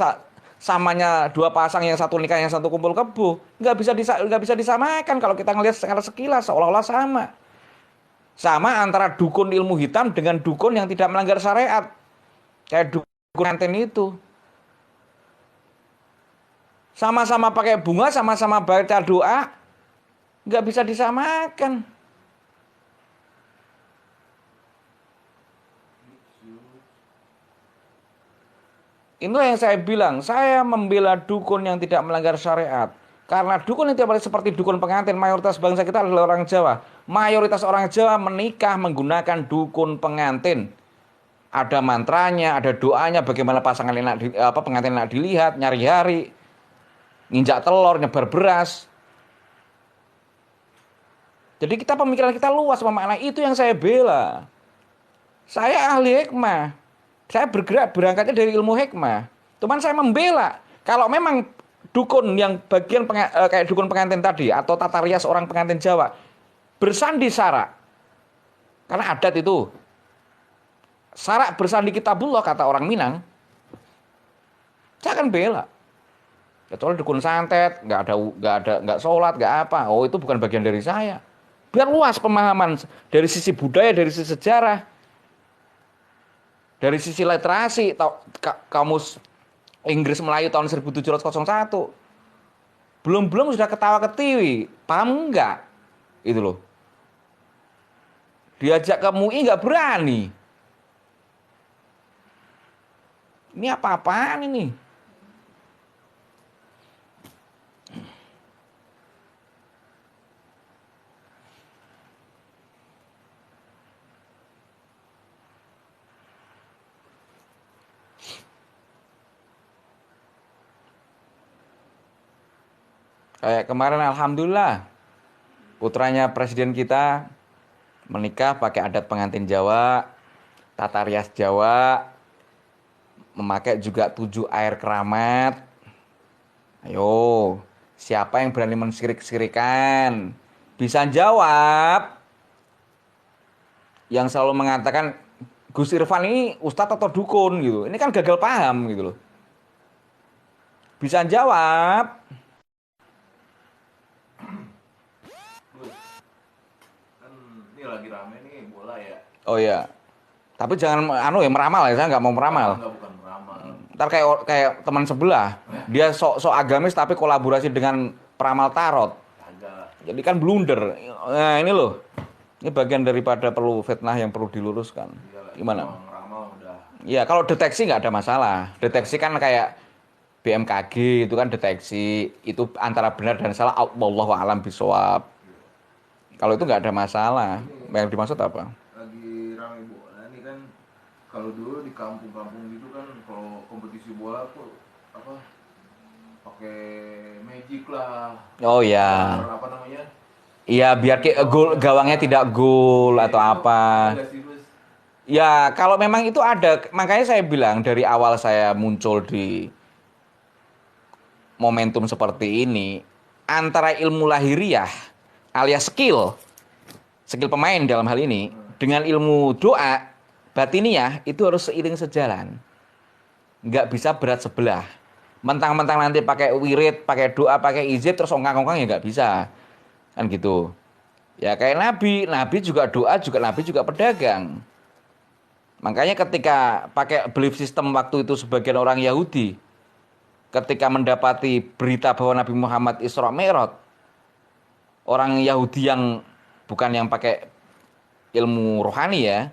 samanya dua pasang, yang satu nikah, yang satu kumpul kebo. Nggak bisa disamakan kalau kita ngelihat secara sekilas seolah-olah sama. Sama antara dukun ilmu hitam dengan dukun yang tidak melanggar syariat. Kayak dukun anten itu. Sama-sama pakai bunga, sama-sama baca doa. Nggak bisa disamakan. Inilah yang saya bilang, saya membela dukun yang tidak melanggar syariat. Karena dukun yang tidak seperti dukun pengantin, mayoritas bangsa kita adalah orang Jawa. Mayoritas orang Jawa menikah menggunakan dukun pengantin. Ada mantranya, ada doanya, bagaimana pasangan enak pengantin enak dilihat, nyari hari, nginjak telur, nyebar beras. Jadi kita pemikiran kita luas makna itu yang saya bela. Saya ahli hikmah. Saya berangkatnya dari ilmu hikmah. Cuman saya membela. Kalau memang dukun yang bagian kayak dukun pengantin tadi atau tata rias orang pengantin Jawa bersandi syarak. Karena adat itu. Syarak bersandi kitabullah kata orang Minang. Saya akan bela. Kecuali dukun santet, nggak sholat, nggak apa. Oh itu bukan bagian dari saya. Biar luas pemahaman dari sisi budaya, dari sisi sejarah, dari sisi literasi, kamus Inggris Melayu tahun 1701. Belum sudah ketawa ketiwi, paham enggak? Itu loh. Diajak ke MUI nggak berani. Ini apa-apaan ini? Kayak kemarin alhamdulillah putranya presiden kita menikah pakai adat pengantin Jawa, tata rias Jawa, memakai juga 7 air keramat. Ayo, siapa yang berani mensirik-sirikan? Bisa jawab. Yang selalu mengatakan Gus Irfan ini ustadz atau dukun gitu. Ini kan gagal paham gitu loh. Bisa jawab. Lagi rame nih bola ya. Oh iya. Tapi jangan meramal ya, saya nggak mau meramal. Enggak, bukan meramal. Ntar kayak teman sebelah, dia sok agamis tapi kolaborasi dengan peramal tarot. Agak. Jadi kan blunder. Nah ini loh, ini bagian daripada perlu fitnah yang perlu diluruskan. Gimana? Meramal udah. Ya kalau deteksi nggak ada masalah. Deteksi kan kayak BMKG itu kan deteksi, itu antara benar dan salah. Wallahu a'lam bishawab. Kalau itu nggak ada masalah. Yang dimaksud apa? Lagi ramai bola nih kan. Kalau dulu di kampung-kampung gitu kan, kalau kompetisi bola tuh apa? Pakai magic lah. Oh ya. Apa namanya? Iya biar gawangnya tidak gol atau apa. Ya kalau memang itu ada, makanya saya bilang dari awal saya muncul di momentum seperti ini antara ilmu lahiriah alias skill pemain dalam hal ini dengan ilmu doa batiniah itu harus seiring sejalan, nggak bisa berat sebelah. Mentang-mentang nanti pakai wirid, pakai doa, pakai izin terus ongkang-ongkang ya nggak bisa kan gitu ya. Kayak Nabi juga doa, juga Nabi juga pedagang. Makanya ketika pakai belief system waktu itu sebagian orang Yahudi ketika mendapati berita bahwa Nabi Muhammad Isra Mi'raj, orang Yahudi yang bukan yang pakai ilmu rohani ya,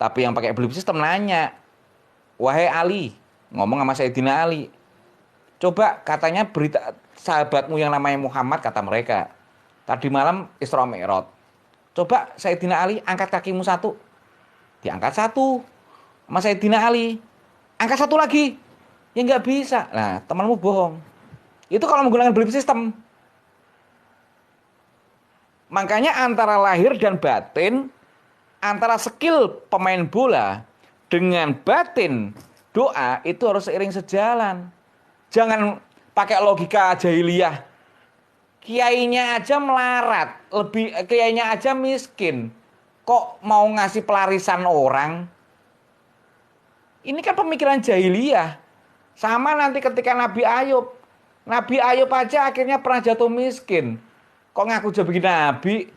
tapi yang pakai belief system nanya, wahai Ali, ngomong sama Sayyidina Ali, coba katanya berita sahabatmu yang namanya Muhammad, kata mereka, tadi malam Isra Mi'raj. Coba Sayyidina Ali angkat kakimu satu. Diangkat satu. Sama Sayyidina Ali, angkat satu lagi. Ya nggak bisa. Nah, temanmu bohong. Itu kalau menggunakan belief system. Makanya antara lahir dan batin, antara skill pemain bola dengan batin doa itu harus seiring sejalan. Jangan pakai logika jahiliyah. Kiainya aja melarat, kiainya aja miskin. Kok mau ngasih pelarisan orang? Ini kan pemikiran jahiliyah. Sama nanti ketika Nabi Ayub aja akhirnya pernah jatuh miskin. Kok ngaku jadi nabi?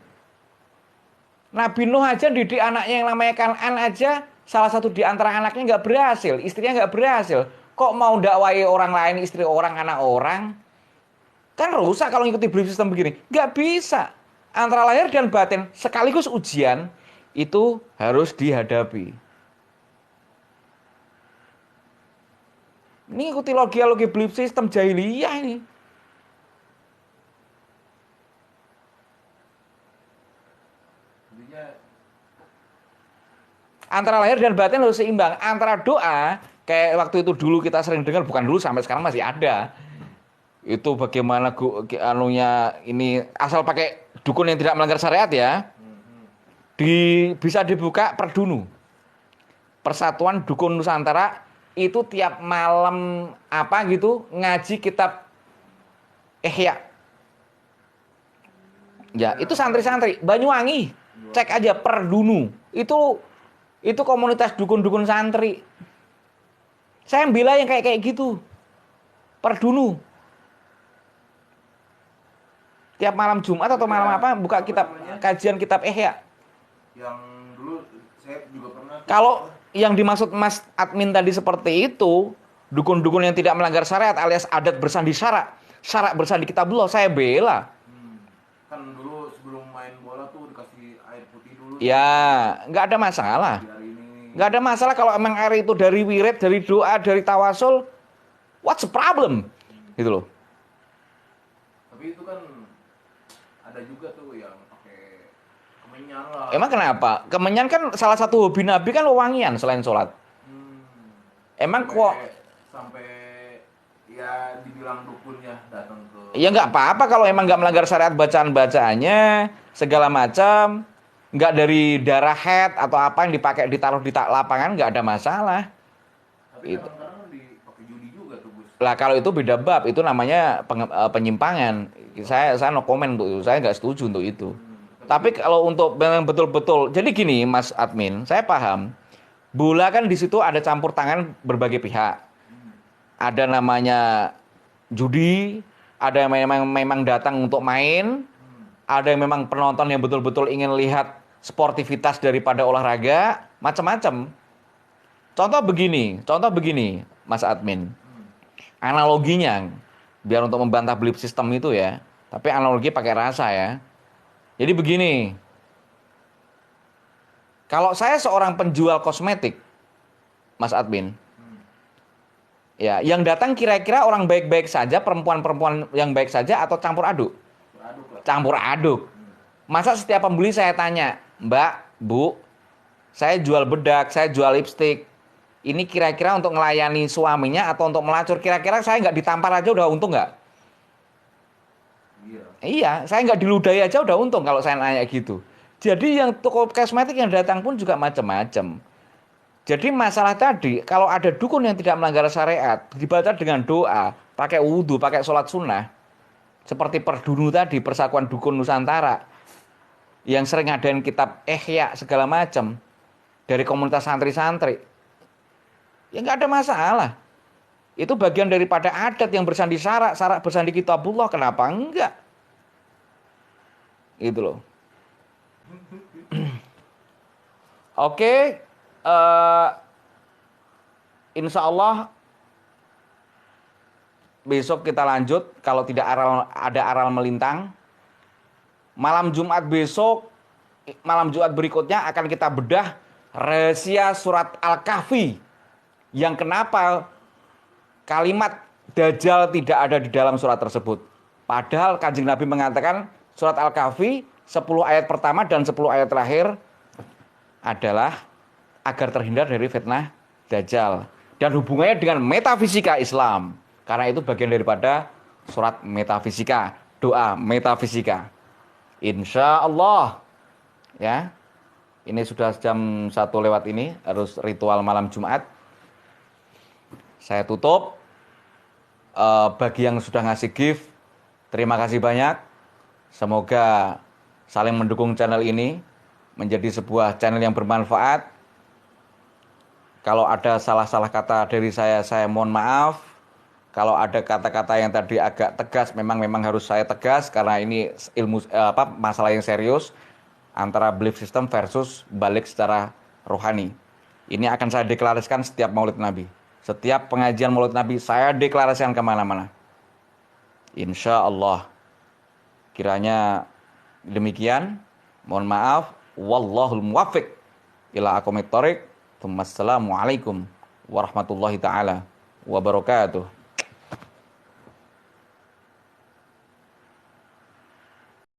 Nabi Nuh aja didik anaknya yang namanya Kan'an aja, salah satu di antara anaknya nggak berhasil, istrinya nggak berhasil. Kok mau dakwai orang lain, istri orang, anak orang? Kan rusak kalau ngikuti belief system begini. Nggak bisa. Antara lahir dan batin sekaligus ujian itu harus dihadapi. Ini ikuti logi belief system jahiliyah ini. Intinya Antara lahir dan batin harus seimbang. Antara doa, kayak waktu itu dulu kita sering dengar, bukan dulu sampai sekarang masih ada. Itu bagaimana anunya ini asal pakai dukun yang tidak melanggar syariat ya. Bisa dibuka Perdunu. Persatuan Dukun Nusantara itu tiap malam apa gitu ngaji kitab Ihya. Ya, itu santri-santri Banyuwangi. Cek aja Perdunu. Itu komunitas dukun-dukun santri. Saya bela yang kayak gitu. Perdunu. Tiap malam Jumat atau malam apa buka kitab kajian kitab Ihya. yang dulu saya juga pernah Kalau yang dimaksud Mas admin tadi seperti itu, dukun-dukun yang tidak melanggar syariat alias adat bersandi syarak bersandi kitabullah, saya bela. kan dulu sebelum main bola tuh dikasih air putih dulu Ya, nggak ada masalah. di hari ini. Nggak ada masalah kalau emang air itu dari wirid, dari doa, dari tawasul. What's the problem? Gitu loh. Tapi itu kan ada juga tuh yang pakai kemenyan lah. Emang kenapa? Kemenyan kan salah satu hobi Nabi kan wewangian selain sholat. Emang kok sampai ya dibilang dukunnya datang ke ya nggak apa-apa kalau emang nggak melanggar syariat bacaan-bacaannya segala macam, nggak dari darah head atau apa yang dipakai ditaruh di lapangan nggak ada masalah. tapi Itu. kadang-kadang dipakai judi juga tuh Gus. Lah kalau itu beda bab, itu namanya penyimpangan. Saya no comment untuk itu, saya nggak setuju untuk itu. Tapi kalau untuk yang betul-betul, jadi gini Mas admin, saya paham. Bola kan di situ ada campur tangan berbagai pihak. Ada namanya judi, ada yang memang datang untuk main, ada yang memang penonton yang betul-betul ingin lihat sportivitas daripada olahraga, macam-macam. Contoh begini, Mas admin. Analoginya, biar untuk membantah belief system itu ya, tapi analogi pakai rasa ya. Jadi begini, kalau saya seorang penjual kosmetik, Mas admin, ya, yang datang kira-kira orang baik-baik saja, perempuan-perempuan yang baik saja atau campur aduk? Beraduk lah. Campur aduk. Masa setiap pembeli saya tanya, Mbak, Bu, saya jual bedak, saya jual lipstik. Ini kira-kira untuk melayani suaminya atau untuk melacur? Kira-kira saya nggak ditampar aja udah untung nggak? Iya. Iya, saya nggak diludahi aja udah untung kalau saya nanya gitu. Jadi yang toko kosmetik yang datang pun juga macam-macam. Jadi masalah tadi, kalau ada dukun yang tidak melanggar syariat, dibaca dengan doa, pakai wudhu, pakai sholat sunnah, seperti Perdunu tadi, Persatuan Dukun Nusantara, yang sering ngadain kitab Ihya segala macam, dari komunitas santri-santri, ya nggak ada masalah. Itu bagian daripada adat yang bersandi syarak bersandi kitabullah, kenapa enggak? Gitu loh. Oke, insya Allah besok kita lanjut. Kalau tidak ada aral melintang, malam Jumat besok, malam Jumat berikutnya akan kita bedah rahasia surat Al-Kahfi. Yang kenapa kalimat Dajjal tidak ada di dalam surat tersebut. Padahal Kanjeng Nabi mengatakan surat Al-Kahfi 10 ayat pertama dan 10 ayat terakhir adalah agar terhindar dari fitnah Dajjal. Dan hubungannya dengan metafisika Islam. Karena itu bagian daripada surat metafisika. Doa metafisika. Insya Allah. Ya. Ini sudah jam 1 lewat ini. Harus ritual malam Jumat. Saya tutup. Bagi yang sudah ngasih gift, terima kasih banyak. Semoga saling mendukung channel ini menjadi sebuah channel yang bermanfaat. Kalau ada salah-salah kata dari saya mohon maaf. Kalau ada kata-kata yang tadi agak tegas, memang harus saya tegas karena ini masalah yang serius antara belief system versus balik secara rohani. Ini akan saya deklarasikan setiap Maulid Nabi. Setiap pengajian Maulid Nabi saya deklarasikan kemana-mana. Insya Allah. Kiranya demikian. Mohon maaf. Wallahul muwaffiq ila aqwamit thoriq. Wassalamualaikum warahmatullahi taala wabarakatuh.